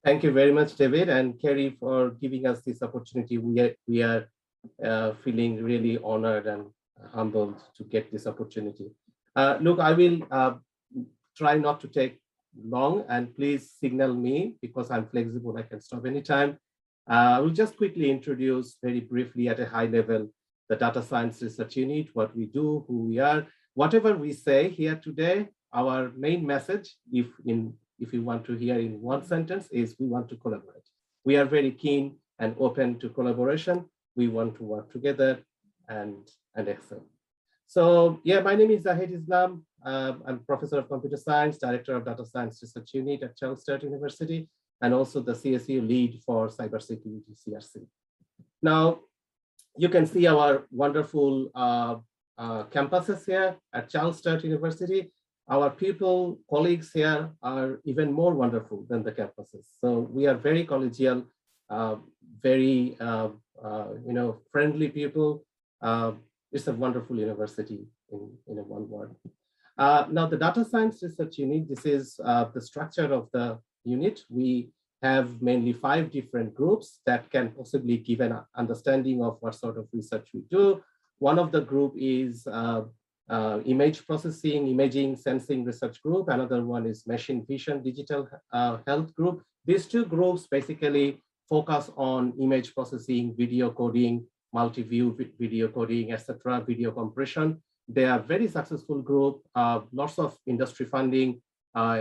Thank you very much, David and Kerry, for giving us this opportunity. We are feeling really honored and humbled to get this opportunity. Look, I will try not to take long, and please signal me because I'm flexible. I can stop anytime. I will just quickly introduce very briefly at a high level the Data Science Research Unit, what we do, who we are. Whatever we say here today, our main message, if you want to hear in one sentence, is we want to collaborate. We are very keen and open to collaboration. We want to work together and excel. So yeah, my name is Zahid Islam. I'm Professor of Computer Science, Director of Data Science Research Unit at Sturt University, and also the CSU lead for Cybersecurity CRC. Now, you can see our wonderful campuses here at Sturt University. Our people, colleagues here are even more wonderful than the campuses. So we are very collegial, very friendly people. It's a wonderful university in a one word. Now the Data Science Research Unit, this is the structure of the unit. We have mainly 5 different groups that can possibly give an understanding of what sort of research we do. One of the group is image processing, imaging, sensing research group. Another one is machine vision, digital health group. These 2 groups basically focus on image processing, video coding, multi-view video coding, etc., video compression. They are very successful group, lots of industry funding,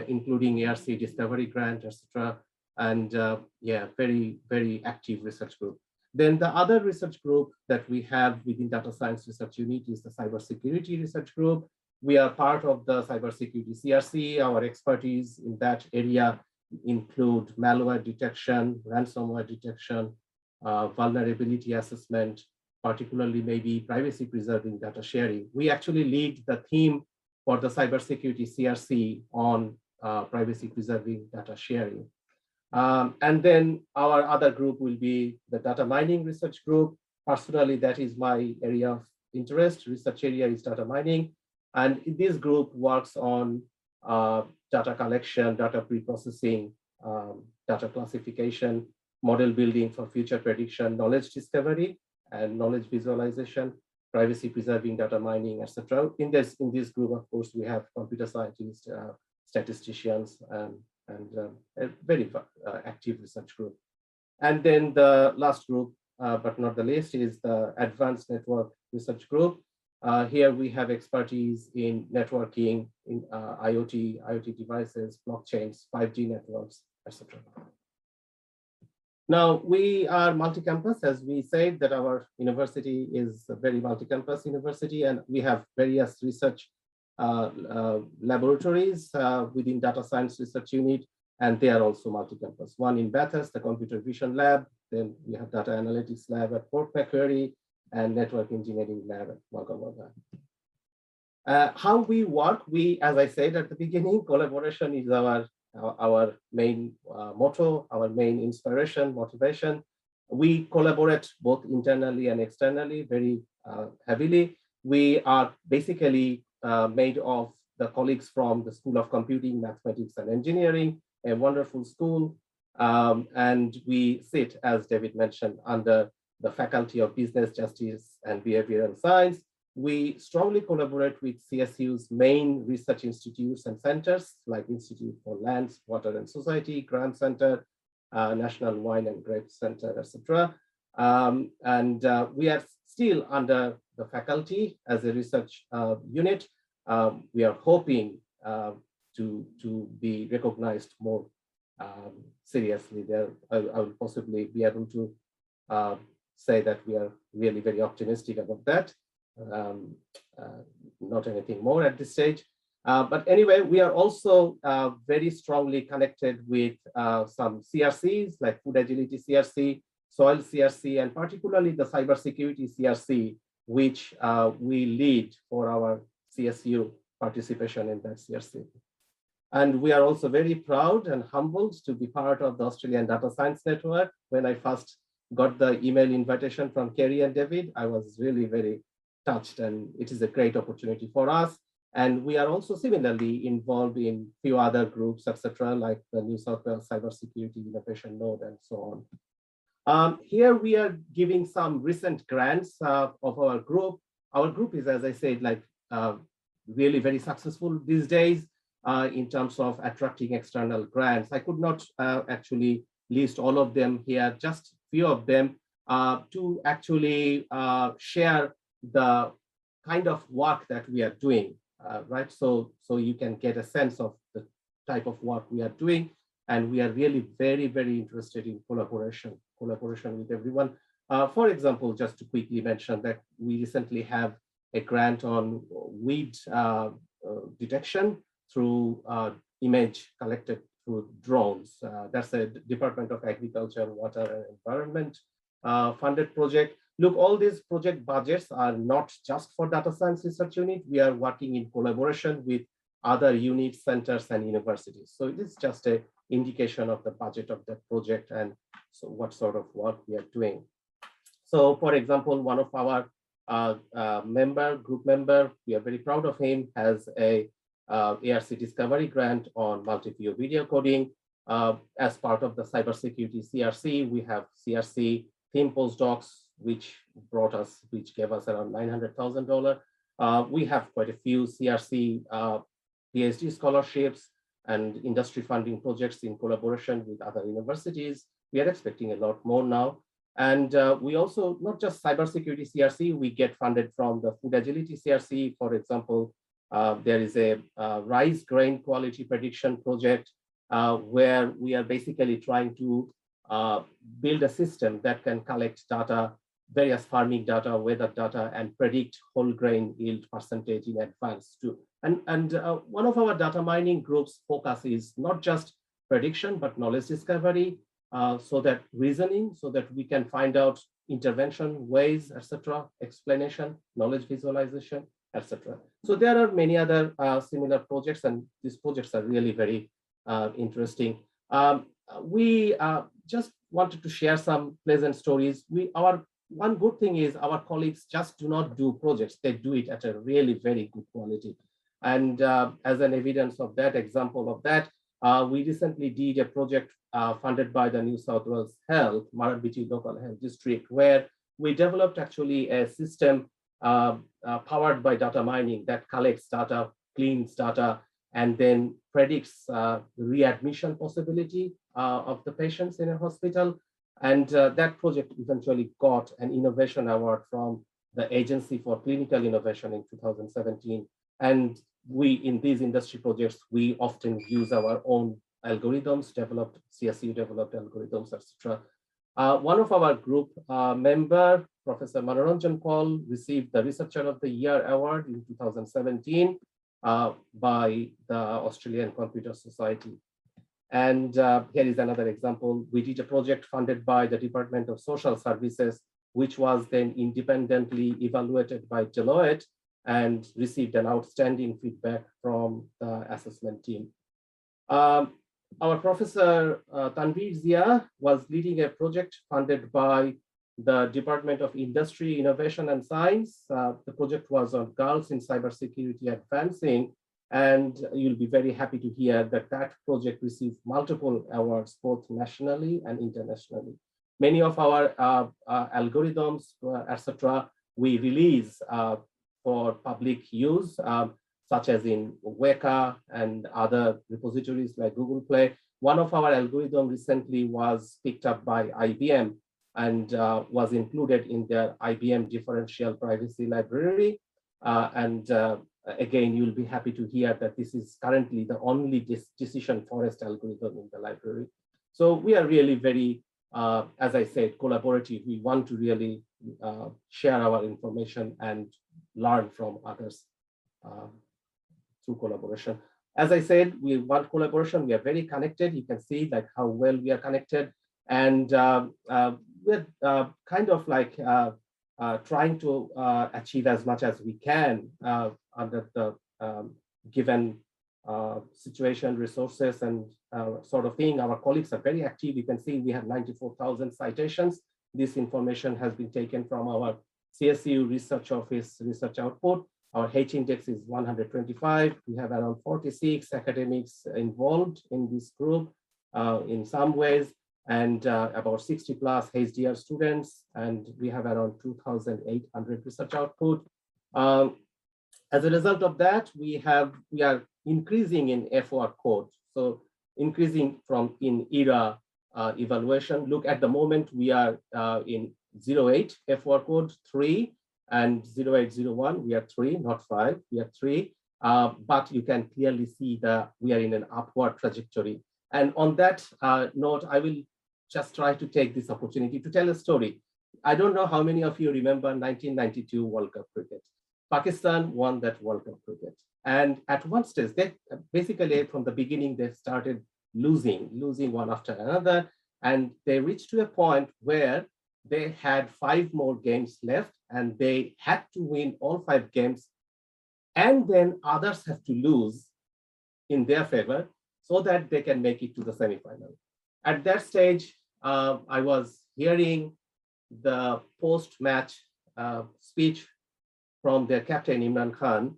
including ARC Discovery Grant, etc. And yeah, very, very active research group. Then the other research group that we have within Data Science Research Unit is the Cybersecurity Research Group. We are part of the Cybersecurity CRC. Our expertise in that area include malware detection, ransomware detection, vulnerability assessment, particularly maybe privacy preserving data sharing. We actually lead the theme for the Cybersecurity CRC on privacy preserving data sharing. And then our other group will be the data mining research group. Personally, that is my area of interest. Research area is data mining. And this group works on data collection, data pre-processing, data classification, model building for future prediction, knowledge discovery, and knowledge visualization, privacy preserving data mining, etc. In this group, of course, we have computer scientists, statisticians, and a very active research group. And then the last group, but not the least, is the Advanced Network Research Group. Here we have expertise in networking, in IoT devices, blockchains, 5G networks, etc. Now, we are multi-campus, as we said, that our university is a very multi-campus university, and we have various research laboratories within Data Science Research Unit, and they are also multi-campus. One in Bathurst, the Computer Vision Lab, then we have Data Analytics Lab at Port Macquarie, and Network Engineering Lab at Wagga Wagga. How we work, as I said at the beginning, collaboration is our main motto, our main inspiration, motivation. We collaborate both internally and externally very heavily. We are basically made of the colleagues from the School of Computing, Mathematics and Engineering, a wonderful school. And we sit, as David mentioned, under the Faculty of Business, Justice and Behavioral Science. We strongly collaborate with CSU's main research institutes and centers, like Institute for Lands, Water and Society, Graham Center, National Wine and Grape Center, etc. And we are still under the faculty as a research unit. We are hoping to be recognized more seriously there. I will possibly be able to say that we are really very optimistic about that. Not anything more at this stage. But anyway, we are also very strongly connected with some CRCs like Food Agility CRC, Soil CRC, and particularly the Cybersecurity CRC, which we lead for our CSU participation in that CRC. And we are also very proud and humbled to be part of the Australian Data Science Network. When I first got the email invitation from Kerry and David, I was really very touched, and it is a great opportunity for us. And we are also similarly involved in few other groups, etc., like the New South Wales Cybersecurity Innovation Node and so on. Here we are giving some recent grants of our group. Our group is, as I said, like really very successful these days in terms of attracting external grants. I could not actually list all of them here, just few of them to actually share the kind of work that we are doing, right? So you can get a sense of the type of work we are doing. And we are really very, very interested in collaboration with everyone. For example, just to quickly mention that we recently have a grant on weed detection through image collected through drones. That's a Department of Agriculture, Water and Environment funded project. Look, all these project budgets are not just for data science research unit. We are working in collaboration with other units, centers, and universities. So it is just an indication of the budget of the project and so what sort of work we are doing. So, for example, one of our group member, we are very proud of him, has a ARC Discovery grant on multi-view video coding. As part of the cybersecurity CRC, we have CRC theme postdocs, which gave us around $900,000. We have quite a few CRC PhD scholarships and industry funding projects in collaboration with other universities. We are expecting a lot more now. And we also, not just cybersecurity CRC, we get funded from the food agility CRC. For example, there is a rice grain quality prediction project where we are basically trying to build a system that can collect data, various farming data, weather data, and predict whole grain yield percentage in advance too. And one of our data mining groups focus is not just prediction, but knowledge discovery, so that reasoning, so that we can find out intervention ways, etc., explanation, knowledge visualization, etc. So there are many other similar projects, and these projects are really very interesting. We just wanted to share some pleasant stories. One good thing is our colleagues just do not do projects, they do it at a really very good quality. And as an evidence of that, example of that, we recently did a project funded by the New South Wales Health, Marabiti Local Health District, where we developed actually a system powered by data mining that collects data, cleans data, and then predicts readmission possibility of the patients in a hospital. And that project eventually got an innovation award from the Agency for Clinical Innovation in 2017. And we, in these industry projects, we often use our own algorithms, CSU developed algorithms, etc. One of our group member, Professor Manoranjan Paul, received the Researcher of the Year award in 2017 by the Australian Computer Society. And here is another example. We did a project funded by the Department of Social Services, which was then independently evaluated by Deloitte and received an outstanding feedback from the assessment team. Our Professor Tanveer Zia was leading a project funded by the Department of Industry, Innovation and Science. The project was on girls in cybersecurity advancing, and you'll be very happy to hear that that project received multiple awards, both nationally and internationally. Many of our algorithms, etc., we release for public use, such as in Weka and other repositories like Google Play. One of our algorithms recently was picked up by IBM and was included in their IBM Differential Privacy Library. Again, you'll be happy to hear that this is currently the only decision forest algorithm in the library. So we are really very, as I said, collaborative. We want to really share our information and learn from others through collaboration. As I said, we want collaboration. We are very connected. You can see like how well we are connected, and we're kind of like trying to achieve as much as we can under the given situation, resources, and sort of thing. Our colleagues are very active. You can see we have 94,000 citations. This information has been taken from our CSU Research Office research output. Our H index is 125. We have around 46 academics involved in this group in some ways, and about 60 plus HDR students, and we have around 2,800 research output. As a result of that, we are increasing in FOR code. So increasing from in ERA evaluation. Look, at the moment, we are in 08 FOR code 3 and 0801, we are 3, not 5, we are 3. But you can clearly see that we are in an upward trajectory. And on that note, I will just try to take this opportunity to tell a story. I don't know how many of you remember 1992 World Cup cricket. Pakistan won that World Cup cricket. And at one stage, they basically from the beginning, they started losing one after another. And they reached to a point where they had 5 more games left and they had to win all 5 games. And then others have to lose in their favor so that they can make it to the semifinal. At that stage, I was hearing the post-match speech from their captain, Imran Khan,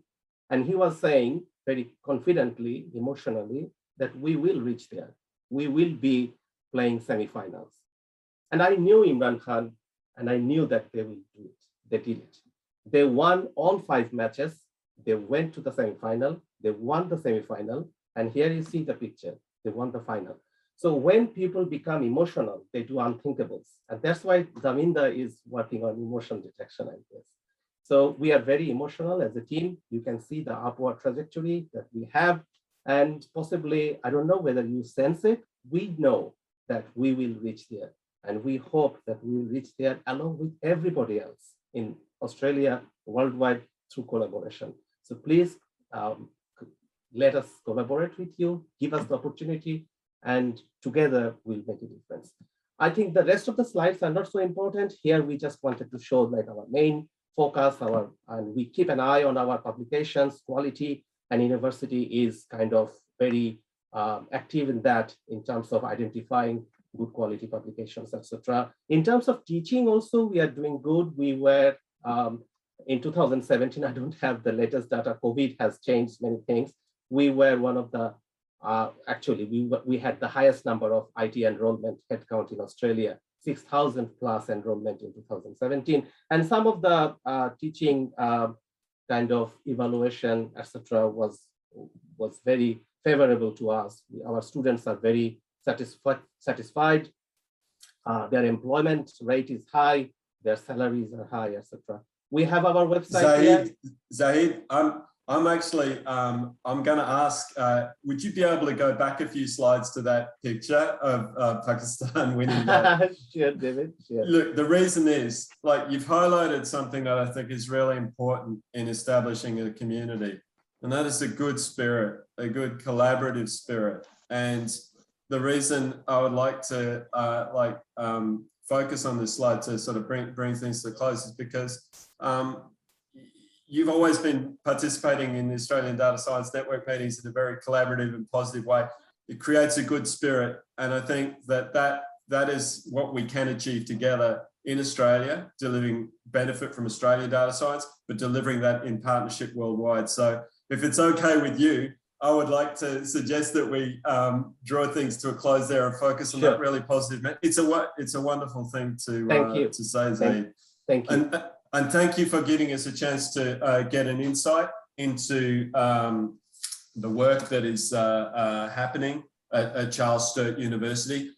and he was saying very confidently, emotionally, that we will reach there. We will be playing semifinals. And I knew Imran Khan, and I knew that they will do it. They did it. They won all 5 matches. They went to the semifinal. They won the semifinal. And here you see the picture. They won the final. So when people become emotional, they do unthinkables. And that's why Zaminda is working on emotion detection, I guess. So we are very emotional as a team. You can see the upward trajectory that we have. And possibly, I don't know whether you sense it, we know that we will reach there. And we hope that we will reach there along with everybody else in Australia, worldwide, through collaboration. So please let us collaborate with you, give us the opportunity, and together we'll make a difference. I think the rest of the slides are not so important. Here we just wanted to show like our main focus, and we keep an eye on our publications, quality, and university is kind of very active in that in terms of identifying good quality publications, etc. In terms of teaching also, we are doing good. We were in 2017, I don't have the latest data, COVID has changed many things. We were one of the, actually, we had the highest number of IT enrollment headcount in Australia, 6,000 plus enrollment in 2017. And some of the teaching kind of evaluation, etc., was very favorable to us. Our students are very satisfied. Their employment rate is high, their salaries are high, etc. We have our website. Zahid, I'm actually, I'm going to ask, would you be able to go back a few slides to that picture of Pakistan winning that? Sure, David, sure. Look, the reason is, like, you've highlighted something that I think is really important in establishing a community, and that is a good spirit, a good collaborative spirit. And the reason I would like to focus on this slide to sort of bring things to a close is because you've always been participating in the Australian Data Science Network meetings in a very collaborative and positive way. It creates a good spirit. And I think that is what we can achieve together in Australia, delivering benefit from Australian data science, but delivering that in partnership worldwide. So if it's okay with you, I would like to suggest that we draw things to a close there and focus on that really positive. It's a wonderful thing to say, Zahid. Thank you. And thank you for giving us a chance to get an insight into the work that is happening at Charles Sturt University.